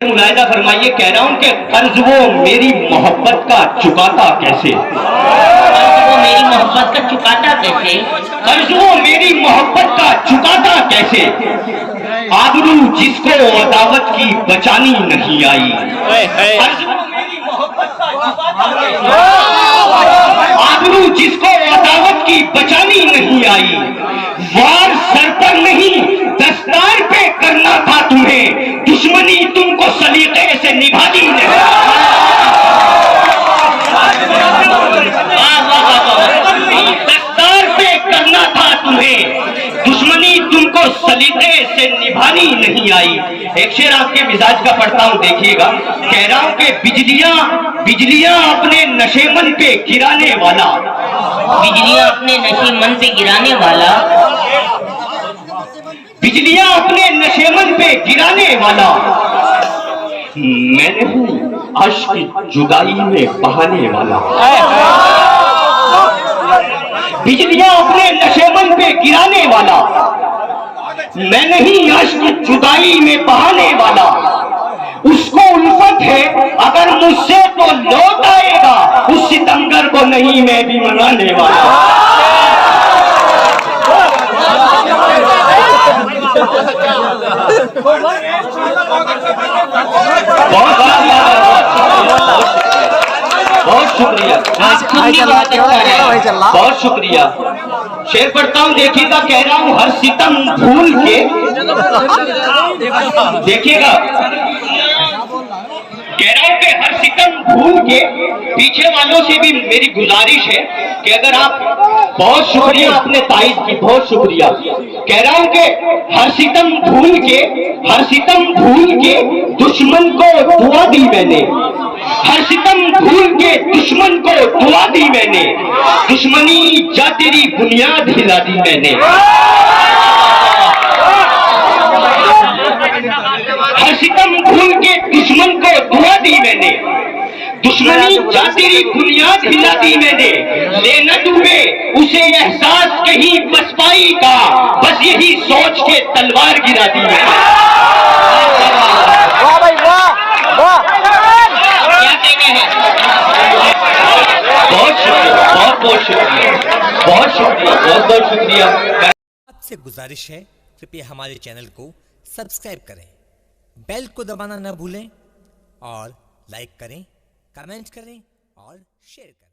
मुलाहिजा फरमाइए, कह रहा हूं कि कर्ज वो मेरी मोहब्बत का चुकाता कैसे, कर्ज वो मेरी मोहब्बत का चुकाता कैसे, कर्ज वो मेरी मोहब्बत का चुकाता कैसे, आबरू जिसको अदावत की बचानी नहीं आई, कर्ज वो मेरी मोहब्बत का चुकाता कैसे, आबरू जिसको अदावत की बचानी नहीं आई, वार सर पर नहीं दस्तार पे करना था तुम्हें, दुश्मनी तुमको सलीके से निभानी नहीं, दस्तार पे करना था तुम्हें, दुश्मनी तुमको सलीके से निभानी नहीं आई। एक शेर आपके मिजाज का पढ़ता हूं, देखिएगा। कह रहा हूं कि बिजलियां अपने नशेमन पे गिराने वाला, बिजलियां अपने नशीमन पे गिराने वाला, बिजलियां अपने नशेमन पे गिराने वाला, मैं नहीं अश्क जुदाई में बहाने वाला, बिजलियां अपने नशेमन पे गिराने वाला, मैं नहीं अश्क जुदाई में बहाने वाला, उसको उल्फत है अगर मुझसे तो लौट आएगा, उस सितमगर को नहीं मैं भी मनाने वाला। बहुत शुक्रिया, बहुत शुक्रिया। शेर पढ़ता हूं, देखिएगा। कह रहा हूं हर सितम भूल के, देखिएगा, कह रहा हूं कि हर सितम भूल के, पीछे वालों से भी मेरी गुजारिश है कि अगर आप, बहुत शुक्रिया आपने तारीफ की, बहुत शुक्रिया। कह रहा हूं कि हर सितम भूल के, हर सितम भूल के दुश्मन को दुआ दी मैंने, हर सितम भूल के दुश्मन को दुआ दी मैंने, दुश्मनी जा तेरी बुनियाद हिला दी मैंने, हर सितम भूल के दुश्मन को दुआ दी मैंने, दुश्मनी जा तेरी बुनियाद हिला दी मैंने, ले न डूबे उसे एहसास कहीं पसपाई का, बस यही सोच के तलवार गिरा दी मैंने। वाह भाई वाह, वाह, क्या कहने हैं? बहुत शुक्रिया, बहुत शुक्रिया, बहुत शुक्रिया, बहुत शुक्रिया। आपसे गुजारिश है, कृपया हमारे चैनल को सब्सक्राइब करें, बेल को दबाना न भूलें और लाइक करें, कमेंट करें और शेयर करें।